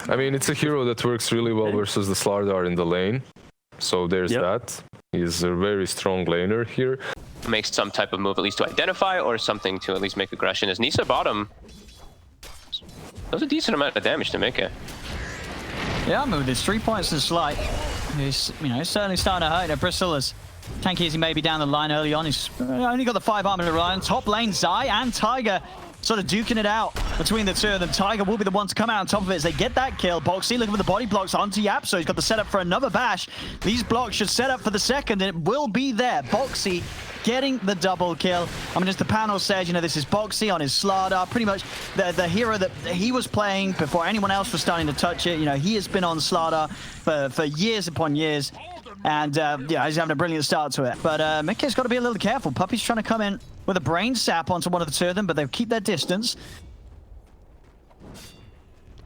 I mean, it's a hero that works really well versus the Slardar in the lane. So there's that. He's a very strong laner here. Makes some type of move at least to identify or something to at least make aggression. As Nisa bottom does a decent amount of damage to make it. Yeah, I mean, with his 3 points and slight, he's, you know, certainly starting to hurt. Bristol, as tanky as he may be down the line early on, he's only got the 5 armor to rely on. Top lane, Zai and Tiger sort of duking it out between the two of them. Tiger will be the one to come out on top of it as they get that kill. Boxy looking for the body blocks onto Yap, so he's got the setup for another bash. These blocks should set up for the second, and it will be there. Boxy getting the double kill. I mean, as the panel said, you know, this is Boxy on his Slardar, pretty much the hero that he was playing before anyone else was starting to touch it. You know, he has been on Slardar for years upon years. And yeah, he's having a brilliant start to it. But Mickey's got to be a little careful. Puppy's trying to come in with a brain sap onto one of the two of them, but they'll keep their distance.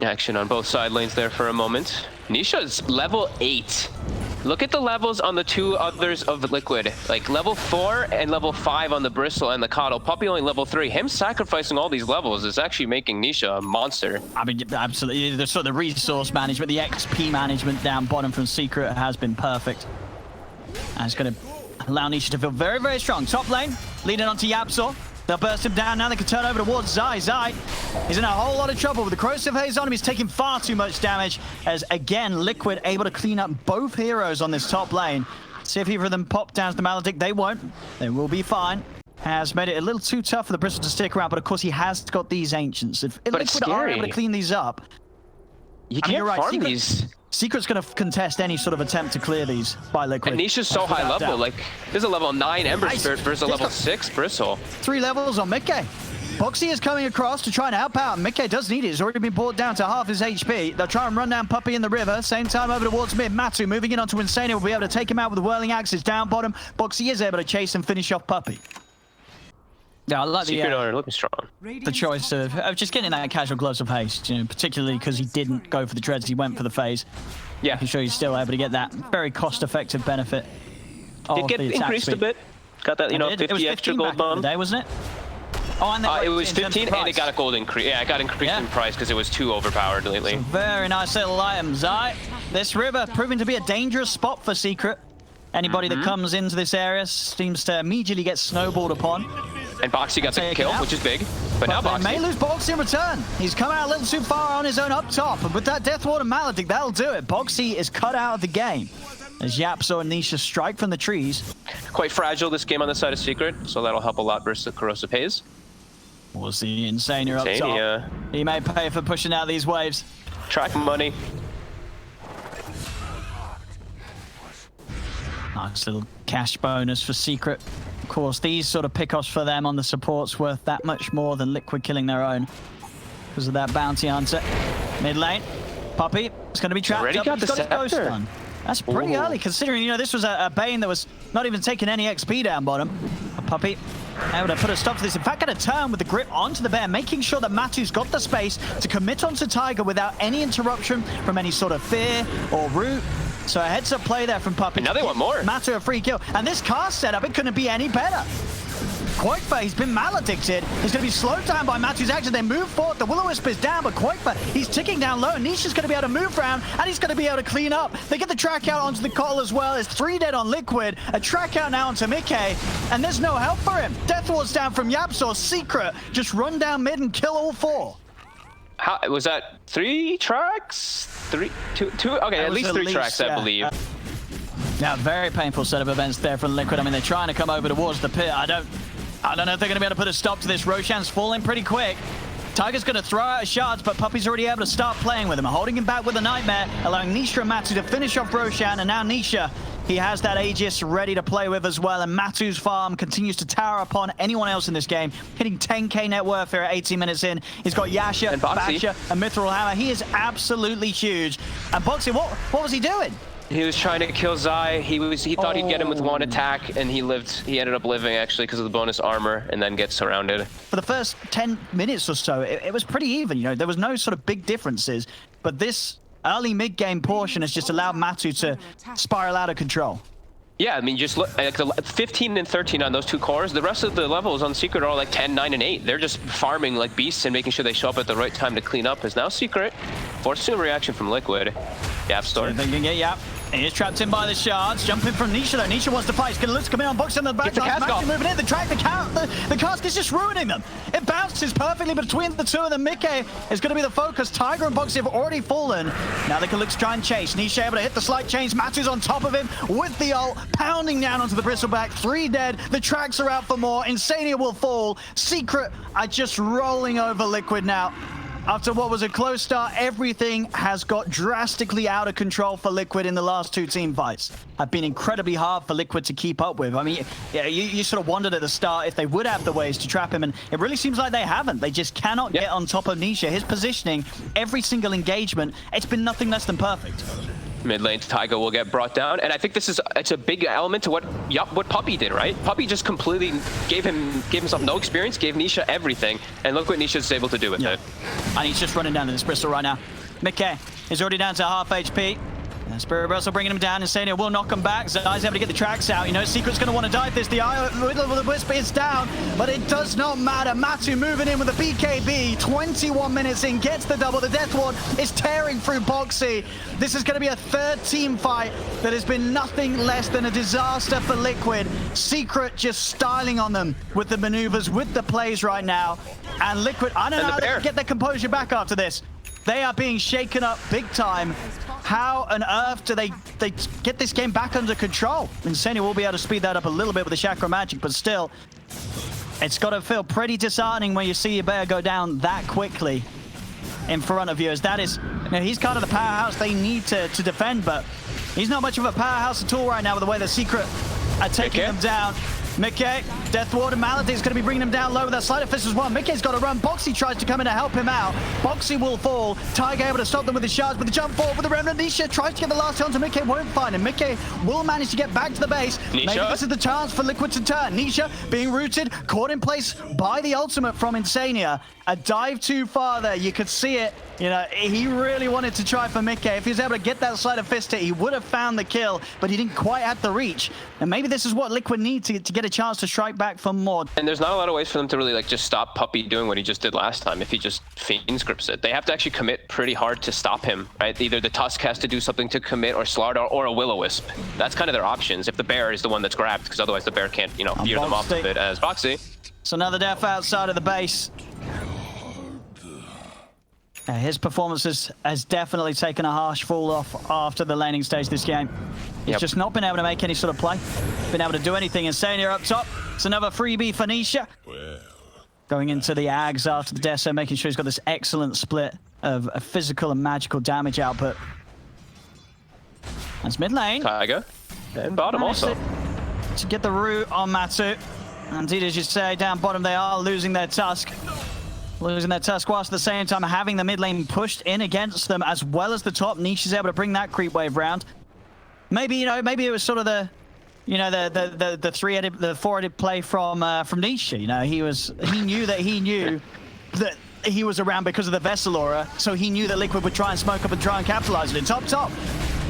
Action on both side lanes there for a moment. Nisha's level 8. Look at the levels on the two others of Liquid. Like level 4 and level 5 on the Bristle and the Coddle. Puppy only level 3. Him sacrificing all these levels is actually making Nisha a monster. I mean, absolutely. The sort of the resource management, the XP management down bottom from Secret has been perfect. And it's going to allow Nisha to feel very, very strong. Top lane, leading on to Yapzor. They'll burst him down. Now they can turn over towards Zai. Zai is in a whole lot of trouble with the corrosive haze on him. He's taking far too much damage as, again, Liquid able to clean up both heroes on this top lane. See if either of them pop down to the Maledict. They won't. They will be fine. Has made it a little too tough for the Bristle to stick around, but of course he has got these Ancients. If Liquid are able to clean these up, you can't farm these. Secret's going to contest any sort of attempt to clear these by Liquid. And Nisha's so high level. Like, there's a level 9 Ember Spirit versus a level 6 Bristle. 3 levels on Mickey. Boxy is coming across to try and help out. Mickey does need it. He's already been brought down to half his HP. They'll try and run down Puppy in the river. Same time over towards mid. Matu moving in onto Insane. Will be able to take him out with the whirling axes down bottom. Boxy is able to chase and finish off Puppy. Yeah, I like Secret owner looking strong. The choice of just getting that casual gloves of haste, you know, particularly because he didn't go for the dreads, he went for the phase. Yeah, I'm sure he's still able to get that very cost-effective benefit. Did get increased a bit. Got that, you know, 50 extra gold bomb. Day, wasn't it? Oh, and it was 15, and it got a gold increase. Yeah, it got increased in price because it was too overpowered lately. Some very nice little items. This river proving to be a dangerous spot for Secret. Anybody that comes into this area seems to immediately get snowballed upon. And Boxy got the kill, which is big. But now Boxy may lose Boxy in return. He's come out a little too far on his own up top. And with that Deathwater Maledict, that'll do it. Boxy is cut out of the game. As Yapzor and Nisha strike from the trees. Quite fragile this game on the side of Secret, so that'll help a lot versus the Corrosive Haze. We'll see Insane up top. He may pay for pushing out these waves. Track money. Nice little cash bonus for Secret. Of course, these sort of pickoffs for them on the support's worth that much more than Liquid killing their own because of that bounty hunter. Mid lane, Puppy is going to be trapped already up. He's got his ghost gun. That's pretty early considering, you know, this was a Bane that was not even taking any XP down bottom. Puppy able to put a stop to this. In fact, going to turn with the grip onto the bear, making sure that Matu's got the space to commit onto Tiger without any interruption from any sort of fear or root. So a heads-up play there from Puppy. And now they want more. Matu a free kill. And this cast setup, it couldn't be any better. Koifa, he's been maledicted. He's going to be slowed down by Matu's action. They move forward. The Will-O-Wisp is down, but Koifa, he's ticking down low. Nisha's going to be able to move around, and he's going to be able to clean up. They get the track out onto the Coddle as well. There's 3 dead on Liquid. A track out now onto Mickey, and there's no help for him. Deathward's down from Yapzor. Secret just run down mid and kill all 4. How was that? 3 tracks? 2? Okay, at least 3 tracks, I believe. Yeah, very painful set of events there from Liquid. I mean, they're trying to come over towards the pit. I don't know if they're going to be able to put a stop to this. Roshan's falling pretty quick. Tiger's going to throw out a shard, but Puppy's already able to start playing with him, holding him back with a Nightmare, allowing Nisha and Matu to finish off Roshan, and now Nisha, he has that Aegis ready to play with as well, and Matu's farm continues to tower upon anyone else in this game, hitting 10k net worth here at 18 minutes in. He's got Yasha, and Basha, and Mithril Hammer. He is absolutely huge. And Boxy, what was he doing? He was trying to kill Zai. He thought he'd get him with 1 attack, and he ended up living actually because of the bonus armor, and then gets surrounded. For the first 10 minutes or so, it was pretty even. You know, there was no sort of big differences, but this early mid-game portion has just allowed Matu to spiral out of control. Yeah, I mean, just look, like the 15 and 13 on those 2 cores. The rest of the levels on Secret are all like 10, 9, and 8. They're just farming like beasts and making sure they show up at the right time to clean up. As now Secret Forcing a reaction from Liquid. Gap store. They can get Yap. He is trapped in by the shards. Jumping from Nisha though. Nisha wants to fight. He's going to look to come in on box in the back. The cask off. Moving in. The track, the cask is just ruining them. It bounces perfectly between the two of them. Mickey is going to be the focus. Tiger and Boxy have already fallen. Now they can look to try and chase. Nisha able to hit the slight change. Matu's on top of him with the ult. Pounding down onto the bristleback. 3 dead. The tracks are out for more. Insania will fall. Secret are just rolling over Liquid now. After what was a close start, everything has got drastically out of control for Liquid in the last 2 team fights. Have been incredibly hard for Liquid to keep up with. I mean, yeah, you sort of wondered at the start if they would have the ways to trap him, and it really seems like they haven't. They just cannot get on top of Nisha. His positioning, every single engagement, it's been nothing less than perfect. Mid lane, Taiga will get brought down, and I think it's a big element to what Puppy did, right? Puppy just completely gave himself no experience, gave Nisha everything, and look what Nisha's able to do with it. And he's just running down to this Bristol right now. Mickey is already down to half HP. Spirit Burst will bring him down. Insania will knock him back. Zai's able to get the tracks out. You know, Secret's going to want to dive this. The eye with the Wisp is down, but it does not matter. Matu moving in with the BKB. 21 minutes in, gets the double. The Death Ward is tearing through Boxy. This is going to be a 3rd team fight that has been nothing less than a disaster for Liquid. Secret just styling on them with the maneuvers, with the plays right now. And Liquid, I don't know how they can get their composure back after this. They are being shaken up big time. How on earth do they get this game back under control? Insania will be able to speed that up a little bit with the Chakra Magic, but still, it's got to feel pretty disheartening when you see your bear go down that quickly in front of you. As that is, you know, he's kind of the powerhouse they need to defend, but he's not much of a powerhouse at all right now with the way the Secret are taking them down. Mickey, Death Ward and Malady is going to be bringing him down low with that Sleight of Fist as well. Mickey's got to run. Boxy tries to come in to help him out. Boxy will fall. Tiger able to stop them with the shards, but the jump forward with the Remnant. Nisha tries to get the last chance, and Mickey won't find him. Mickey will manage to get back to the base. Nisha. Maybe this is the chance for Liquid to turn. Nisha being rooted, caught in place by the ultimate from Insania. A dive too far there. You could see it. You know, he really wanted to try for Mickey. If he was able to get that Sleight of Fist hit, he would have found the kill, but he didn't quite have the reach. And maybe this is what Liquid need to get a chance to strike back for more. And there's not a lot of ways for them to really like just stop Puppy doing what he just did last time if he just fiend scripts it. They have to actually commit pretty hard to stop him, right? Either the Tusk has to do something to commit, or Slardar, or a Will-O-Wisp. That's kind of their options if the bear is the one that's grabbed, because otherwise the bear can't, you know, veer them off of it as Boxy. So another death outside of the base. His performance has definitely taken a harsh fall off after the laning stage this game. He's just not been able to make any sort of play, been able to do anything. Insania up top. It's another freebie for Nisha. Going into the Ags after the death, so making sure he's got this excellent split of physical and magical damage output. That's mid lane. Tiger. And bottom also. To get the root on Matu. Indeed, as you say, down bottom they are losing their Tusk. Losing their Tusk whilst at the same time having the mid lane pushed in against them as well as the top. Nisha's able to bring that creep wave round. Maybe, you know, maybe it was sort of the, you know, the 4-headed play from Nisha. You know, he knew that he was around because of the Vessel aura, so he knew that Liquid would try and smoke up and try and capitalize it. Top.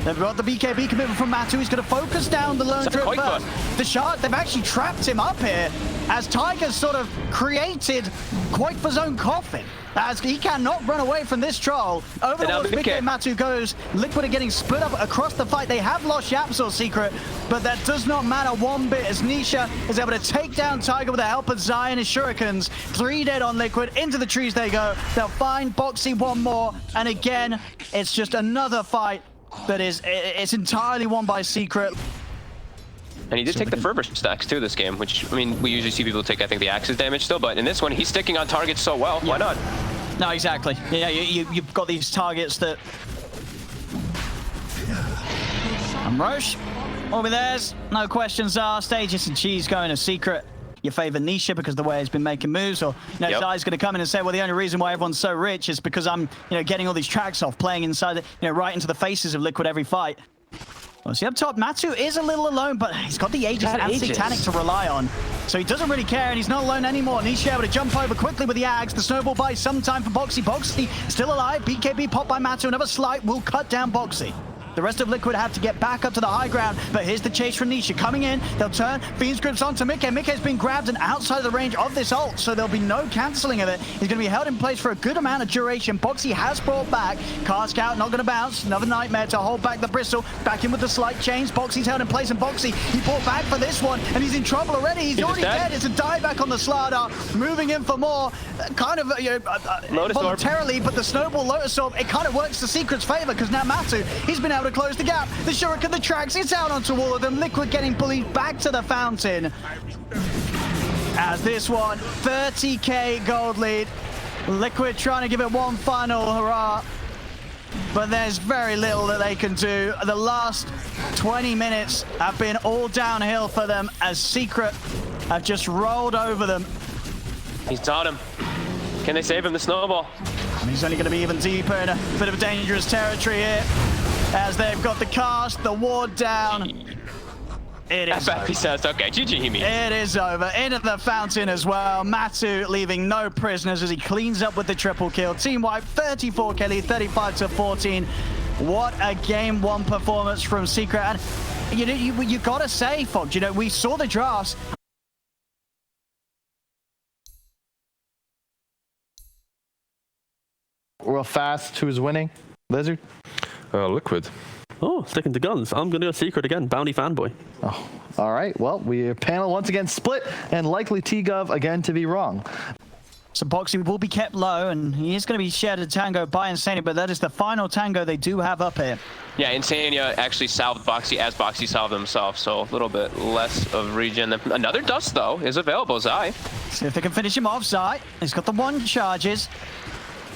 They've got the BKB commitment from Matu. He's going to focus down the lone drip first. The shard, they've actually trapped him up here as Tiger's sort of created Quake's own coffin. As he cannot run away from this troll. Over towards Mickey Matu goes. Liquid are getting split up across the fight. They have lost Yapsor's Secret, but that does not matter one bit as Nisha is able to take down Tiger with the help of Zai and his shurikens. 3 dead on Liquid. Into the trees they go. They'll find Boxy one more. And again, it's just another fight that it's entirely won by Secret. And he did take the Fervor stacks too this game, which, I mean, we usually see people take, I think, the Axe's damage still, but in this one, he's sticking on target so well. Why not? No, exactly. Yeah, you've got these targets that... And Roche, over theirs, no questions asked. Aegis and Cheese going to Secret. You favor Nisha because of the way he's been making moves, or you know, Zai's going to come in and say, well, the only reason why everyone's so rich is because I'm, you know, getting all these tracks off, playing inside, you know, right into the faces of Liquid every fight. Well, see up top, Matu is a little alone, but he's got the Aegis and Satanic to rely on, so he doesn't really care, and he's not alone anymore. Nisha able to jump over quickly with the Ags. The snowball buys some time for Boxy. Boxy still alive. BKB popped by Matu. Another slight will cut down Boxy. The rest of Liquid have to get back up to the high ground, but here's the chase from Nisha. Coming in, they'll turn. Fiend's Grip's onto Mickey. Mickey's been grabbed and outside of the range of this ult, so there'll be no cancelling of it. He's going to be held in place for a good amount of duration. Boxy has brought back. Cask out, not going to bounce. Another Nightmare to hold back the Bristle. Back in with the slight chains. Boxy's held in place, and Boxy, he brought back for this one, and he's in trouble already. He's already dead. It's a dieback on the Slardar. Moving in for more. Kind of voluntarily, but the Snowball Lotus Orb, it kind of works to Secret's favor, because now Matu, he's been able to close the gap. The Shuriken, the tracks, it's out onto all of them. Liquid getting bullied back to the fountain. As this one, 30k gold lead. Liquid trying to give it one final hurrah, but there's very little that they can do. The last 20 minutes have been all downhill for them as Secret have just rolled over them. He's taught him. Can they save him, the Snowball? And he's only going to be even deeper in a bit of dangerous territory here, as they've got the cast, the ward down. It is over. He says, okay, GG, Himi. It is over. Into the fountain as well. Matu leaving no prisoners as he cleans up with the triple kill. Team wipe, 34k lead, 35-14. What a game one performance from Secret. And you got to say, Fox, we saw the drafts. Real fast, who's winning? Lizard? Liquid. Oh, sticking to guns. I'm going to go Secret again. Bounty fanboy. Oh, all right. Well, we panel once again split, and likely T-Gov again to be wrong. So Boxy will be kept low, and he is going to be shared a tango by Insania, but that is the final tango they do have up here. Yeah, Insania actually salved Boxy as Boxy salved himself, so a little bit less of regen. Another Dust, though, is available, Zai. See if they can finish him off, Zai. He's got the one charges.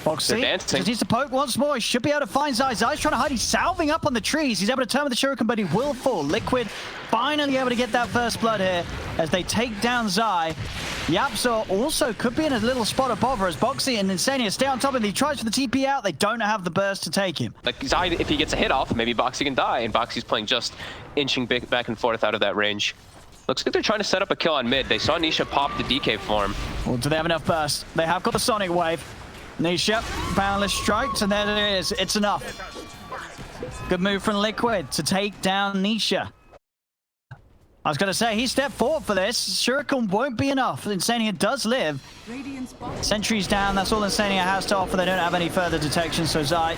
Boxy just needs to poke once more. He should be able to find Zai. Zai's trying to hide. He's salving up on the trees. He's able to turn with the Shuriken, but he will fall. Liquid finally able to get that first blood here as they take down Zai. Yapzor also could be in a little spot of bother as Boxy and Insania stay on top of him. He tries for the TP out. They don't have the burst to take him. Like Zai, if he gets a hit off, maybe Boxy can die, and Boxy's playing just inching back and forth out of that range. Looks like they're trying to set up a kill on mid. They saw Nisha pop the DK form. Well, do they have enough burst? They have got the Sonic Wave. Nisha, boundless strikes, and there it is. It's enough. Good move from Liquid to take down Nisha. I was going to say, he stepped forward for this. Shuriken won't be enough. Insania does live. Sentry's down. That's all Insania has to offer. They don't have any further detection, so Zai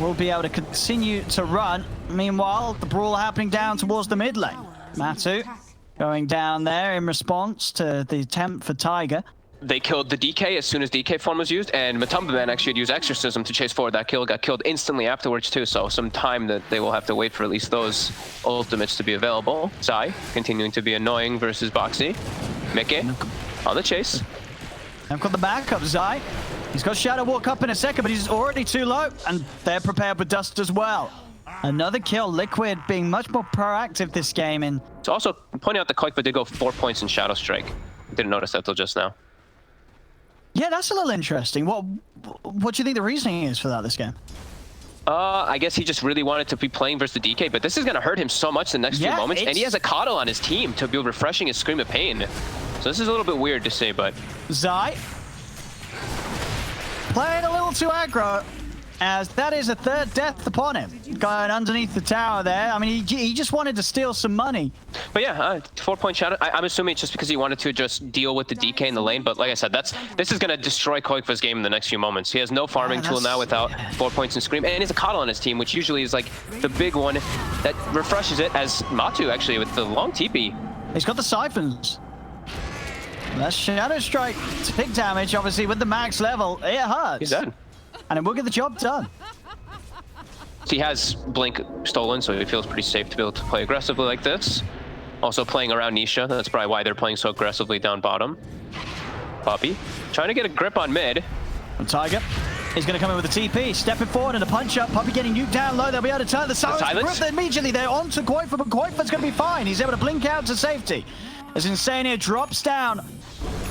will be able to continue to run. Meanwhile, the brawl happening down towards the mid lane. Matu going down there in response to the attempt for Tiger. They killed the DK as soon as DK form was used, and Matumba Man actually had used Exorcism to chase forward that kill. Got killed instantly afterwards too, so some time that they will have to wait for at least those ultimates to be available. Zai continuing to be annoying versus Boxy. Mickey on the chase. I've got the backup, Zai. He's got Shadow Walk up in a second, but he's already too low, and they're prepared with Dust as well. Another kill. Liquid being much more proactive this game. And so also pointing out that Koikba did go 4 points in Shadow Strike. Didn't notice that till just now. yeah, that's a little interesting. What do you think the reasoning is for that this game? I guess he just really wanted to be playing versus the DK, but this is going to hurt him so much the next few moments, and he has a Coddle on his team to be refreshing his Scream of Pain. So this is a little bit weird to see, but... Zai playing a little too aggro, as that is a third death upon him. Going underneath the tower there. I mean, he just wanted to steal some money. But yeah, 4-point Shadow. I'm assuming it's just because he wanted to just deal with the DK in the lane. But like I said, this is going to destroy Koikva's game in the next few moments. He has no farming tool now without 4 points in Scream. And he has a Coddle on his team, which usually is like the big one that refreshes it, as Matu actually with the long TP. He's got the Siphons. That's Shadow Strike. Big damage, obviously, with the max level. It hurts. He's dead. And it will get the job done. He has Blink stolen, so he feels pretty safe to be able to play aggressively like this. Also playing around Nisha, that's probably why they're playing so aggressively down bottom. Puppy, trying to get a grip on mid. And Tiger is going to come in with a TP, stepping forward and a punch up. Puppy getting nuked down low, they'll be able to turn the silence. Grip immediately, they're on to Koikva, but Koikva's going to be fine. He's able to blink out to safety. As Insania drops down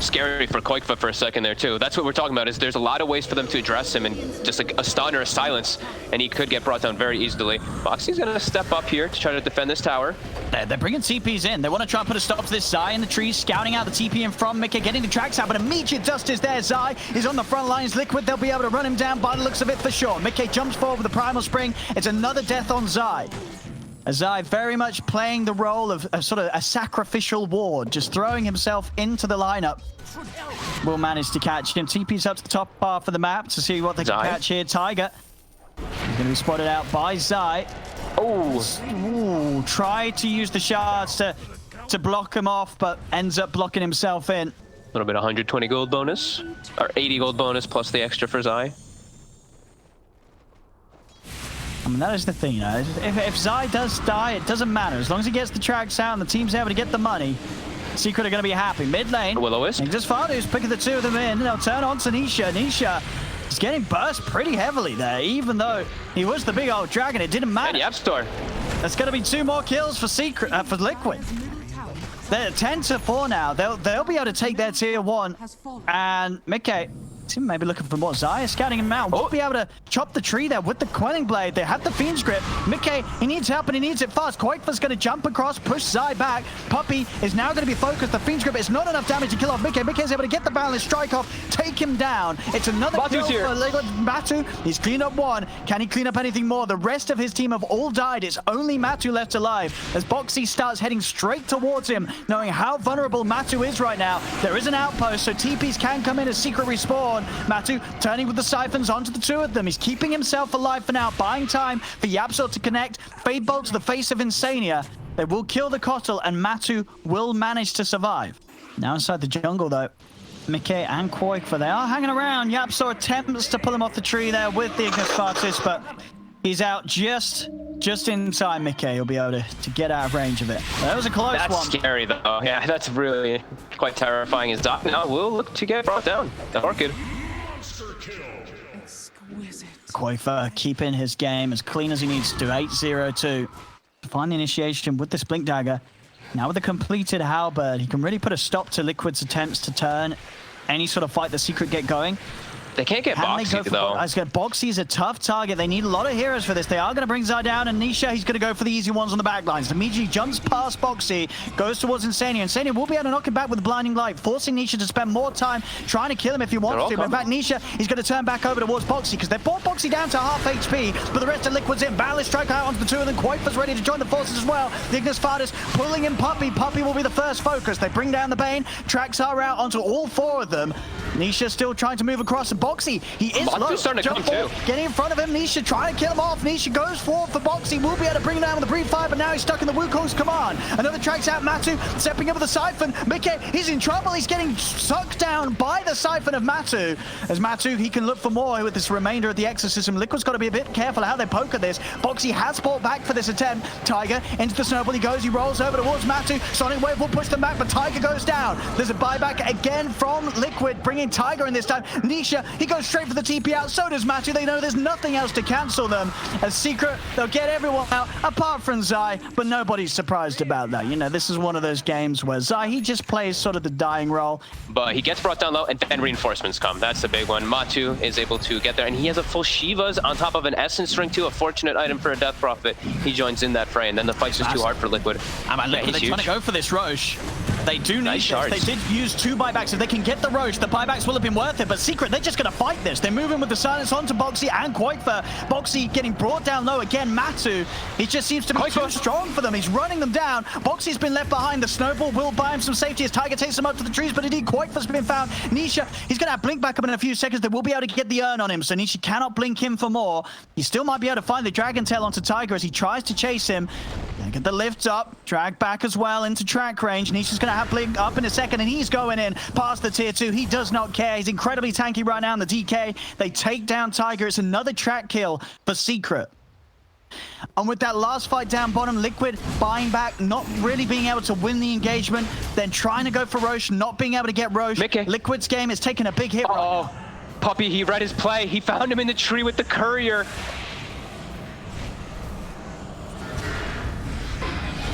scary for Koikfa for a second there too. That's what we're talking about, is there's a lot of ways for them to address him, and just like a stun or a silence, and he could get brought down very easily. Boxy's gonna step up here to try to defend this tower. They're bringing TPs in. They want to try and put a stop to this Zai in the trees, scouting out the TP in front. Mickey getting the tracks out, but immediate dust is there. Zai is on the front lines. Liquid, they'll be able to run him down by the looks of it for sure. Mickey jumps forward with the Primal Spring. It's another death on Zai. Zai very much playing the role of sort of a sacrificial ward, just throwing himself into the lineup. Will manage to catch him. TP's up to the top half of the map to see what they can catch here. Tiger. He's going to be spotted out by Zai. Oh, tried to use the shards to block him off, but ends up blocking himself in. A little bit of 120 gold bonus, or 80 gold bonus plus the extra for Zai. I mean, that is the thing, you know. If Zai does die, it doesn't matter. As long as he gets the tracks out and the team's able to get the money, Secret are going to be happy. Mid lane, Will-O-Wisp. Just Fadu's picking the two of them in. They'll turn on to Nisha. Nisha is getting burst pretty heavily there, even though he was the big old dragon. It didn't matter. And the App Store. There's going to be 2 more kills for Secret, for Liquid. They're 10-4 now. They'll be able to take their tier 1. And Mickey, team maybe looking for more. Zai is scouting him out. Won't be able to chop the tree there with the Quelling Blade. They have the Fiend's Grip. Mickey, he needs help and he needs it fast. Koikfa's going to jump across, push Zai back. Puppey is now going to be focused. The Fiend's Grip is not enough damage to kill off Mickey. Mickey's able to get the balance, strike off, take him down. It's another kill for Matu. He's cleaned up 1. Can he clean up anything more? The rest of his team have all died. It's only Matu left alive as Boxy starts heading straight towards him, knowing how vulnerable Matu is right now. There is an outpost, so TPs can come in as Secret respawn. Matu turning with the siphons onto the 2 of them. He's keeping himself alive for now, buying time for Yapsor to connect. Fade Bolt to the face of Insania. They will kill the Kotl, and Matu will manage to survive. Now inside the jungle, though, Mickey and Koikfa, they are hanging around. Yapsor attempts to pull him off the tree there with the Ignis Fatuus, but he's out just in time. Mickey will be able to get out of range of it. That was a close one. That's scary, though. Yeah, that's really quite terrifying. His Doc now will look to get brought down. The Orchid. Koikfa keeping his game as clean as he needs to. 8-0-2. To find the initiation with this Blink Dagger. Now with a completed Halberd, he can really put a stop to Liquid's attempts to turn any sort of fight the Secret get going. They can't get Boxy, though. Boxy's a tough target. They need a lot of heroes for this. They are going to bring Zai down, and Nisha, he's going to go for the easy ones on the back lines. Immediately jumps past Boxy, goes towards Insania. Insania will be able to knock him back with the Blinding Light, forcing Nisha to spend more time trying to kill him if he wants to. But in fact, Nisha, he's going to turn back over towards Boxy, because they've brought Boxy down to half HP, but the rest of Liquid's in. Balance strike out onto the 2 of them. Koikfa's ready to join the forces as well. The Ignis Fatuus pulling in Puppey. Puppey will be the first focus. They bring down the Bane. Tracks are out onto all 4 of them. Nisha still trying to move across. And Boxy, he is low. Starting to come too. Getting in front of him. Nisha trying to kill him off. Nisha goes forward for Boxy. Will be able to bring him down with the Breathe Fire, but now he's stuck in the Wukong's command. Another tracks out. Matu stepping up with the Siphon. Mickey, he's in trouble. He's getting sucked down by the Siphon of Matu. As Matu, he can look for more with this remainder of the Exorcism. Liquid's got to be a bit careful how they poke at this. Boxy has fought back for this attempt. Tiger into the snowball. He goes. He rolls over towards Matu. Sonic Wave will push them back, but Tiger goes down. There's a buyback again from Liquid, bringing Tiger in this time. Nisha, he goes straight for the TP out. So does Matu. They know there's nothing else to cancel them. As Secret, they'll get everyone out apart from Zai, but nobody's surprised about that. You know, this is one of those games where Zai, he just plays sort of the dying role. But he gets brought down low, and then reinforcements come. That's the big one. Matu is able to get there, and he has a full Shivas on top of an Essence Ring too, a fortunate item for a Death Prophet. He joins in that fray, and then the fight's just too hard for Liquid. They're trying to go for this Roche. They do need nice this. They did use 2 buybacks. If they can get the Roche, the buybacks will have been worth it. But Secret, they're just going to fight this. They're moving with the silence onto Boxy and Koikfa. Boxy getting brought down low again. Matu, he just seems to be too strong for them. He's running them down. Boxy's been left behind. The snowball will buy him some safety as Tiger takes him up to the trees. But indeed, Koikfa's been found. Nisha, he's going to have Blink back up in a few seconds. They will be able to get the urn on him. So Nisha cannot blink him for more. He still might be able to find the Dragon Tail onto Tiger as he tries to chase him. Gonna get the lift up, drag back as well into track range. Nisha's gonna have Blink up in a second, and he's going in past the tier 2. He does not care. He's incredibly tanky right now in the DK. They take down Tiger. It's another track kill for Secret. And with that last fight down bottom, Liquid buying back, not really being able to win the engagement, then trying to go for Roche, not being able to get Roche. Mickey. Liquid's game is taking a big hit. Oh, Puppey, he read his play. He found him in the tree with the courier.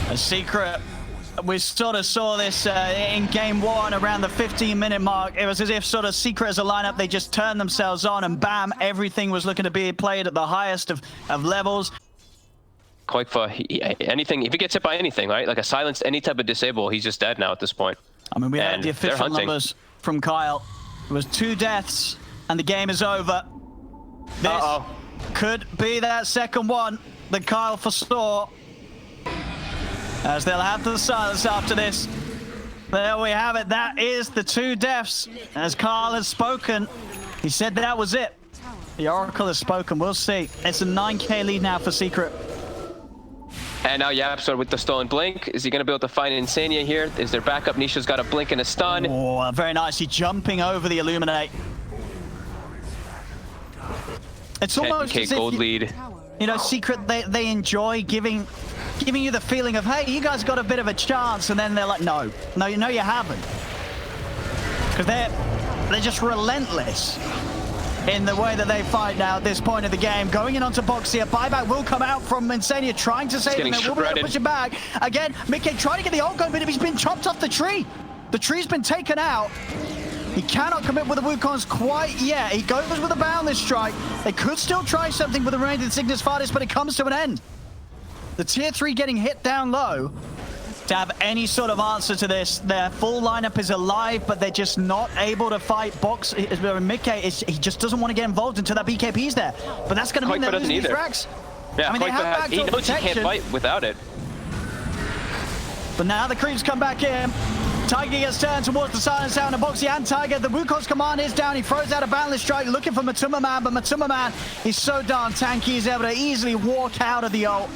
A Secret we sort of saw this in game 1 around the 15-minute mark. It was as if sort of Secret as a lineup, they just turned themselves on and bam, everything was looking to be played at the highest of levels. Koikfa, anything, if he gets hit by anything, right? Like a silenced, any type of disable, he's just dead now at this point. I mean, we had the official numbers from Kyle. It was 2 deaths and the game is over. This could be that second one that Kyle foresaw. As they'll have the silence after this. There we have it. That is the 2 deaths. As Kyle has spoken, he said that was it. The Oracle has spoken. We'll see. It's a 9k lead now for Secret. And now YapzOr with the stolen blink. Is he going to be able to find Insania here? Is there backup? Nisha's got a blink and a stun. Oh, very nicely jumping over the Illuminate. It's almost as if gold lead. You know, Secret, they enjoy giving you the feeling of, hey, you guys got a bit of a chance, and then they're like, no, you haven't. Because they're just relentless in the way that they fight now at this point of the game. Going in onto Boxy, a buyback will come out from Insania, trying to save him. They will be able to push him back. Again, Mickey trying to get the ult going, but he's been chopped off the tree. The tree's been taken out. He cannot commit with the Wukongs quite yet. He goes with a boundless strike. They could still try something with the remaining Cygnus Fardis, but it comes to an end. The tier 3 getting hit down low. To have any sort of answer to this, their full lineup is alive, but they're just not able to fight Box. Mickey, he just doesn't want to get involved until that BKB's there. But that's going to mean they're losing these racks. Yeah, I mean, they have he knows he can't fight without it. But now the creeps come back in. Tiger gets turned towards the silence sound of Boxy and Tiger. The Wukong's command is down. He throws out a boundless strike looking for Matuma Man, but Matuma Man is so darn tanky, he's able to easily walk out of the ult.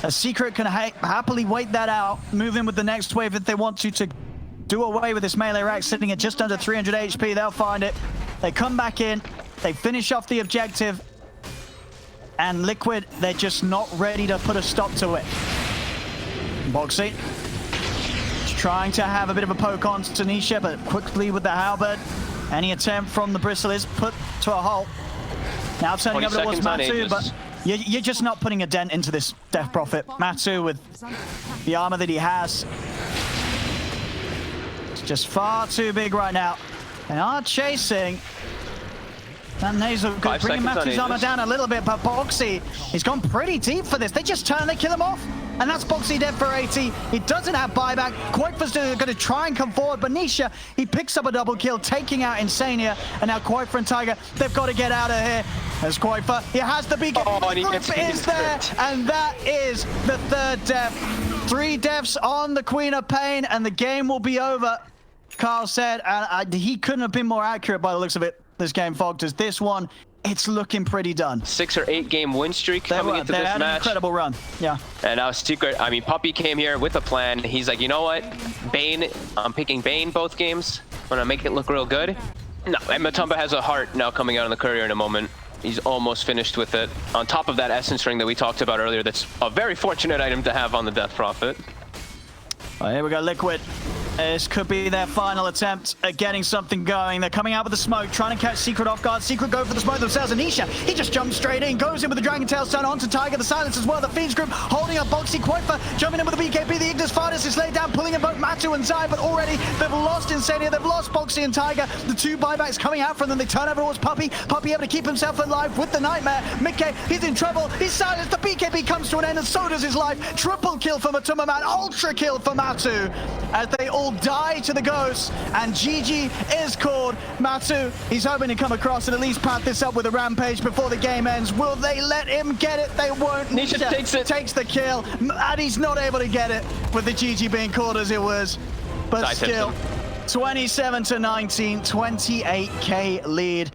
A Secret can happily wait that out, move in with the next wave if they want to do away with this melee rack sitting at just under 300 HP. They'll find it. They come back in, they finish off the objective, and Liquid, they're just not ready to put a stop to it. Boxy trying to have a bit of a poke on Tanisha, but quickly with the halberd. Any attempt from the Bristle is put to a halt. Now turning over towards Matu, but you're just not putting a dent into this Death Prophet. Matu with the armor that he has. It's just far too big right now. They are chasing. That Nasal could bring Matu's armor down a little bit, but Boxy, he's gone pretty deep for this. They just turn, they kill him off. And that's Boxy dead for 80. He doesn't have buyback. Koikfa's going to try and come forward, but Nisha, he picks up a double kill, taking out Insania. And now Koikfa and Tiger, they've got to get out of here. There's Koikfa. He has the beacon. Oh, and he gets is there, and that is the 3rd death. 3 deaths on the Queen of Pain, and the game will be over, Carl said. And he couldn't have been more accurate by the looks of it, this game, Fogged, as this one, it's looking pretty done. 6 or 8 game win streak coming into this match. They had an incredible run, yeah. And now Secret, I mean, Puppy came here with a plan. He's like, you know what? Bane, I'm picking Bane both games. I'm gonna make it look real good. No, and Matumba has a heart now coming out on the courier in a moment. He's almost finished with it. On top of that Essence Ring that we talked about earlier, that's a very fortunate item to have on the Death Prophet. Well, here we go, Liquid. This could be their final attempt at getting something going. They're coming out with the smoke, trying to catch Secret off guard. Secret go for the smoke themselves. Anisha, he just jumps straight in, goes in with the Dragon Tail Stun onto Tiger. The silence as well. The Fiends group holding up Boxy. Koikfa jumping in with the BKB. The Ignis Fardis is laid down, pulling in both Matu and Zai, but already they've lost Insania. They've lost Boxy and Tiger. The 2 buybacks coming out from them. They turn over towards Puppy. Puppy able to keep himself alive with the Nightmare. Mickey, he's in trouble. He's silenced. The BKB comes to an end, and so does his life. Triple kill for Matuma Man. Ultra kill for Matu. As they all die to the ghosts, and GG is called. Matu, he's hoping to come across and at least pat this up with a rampage before the game ends. Will they let him get it? They won't. Nisha takes the kill, and he's not able to get it with the GG being called as it was. But still, 27 to 19, 28k lead.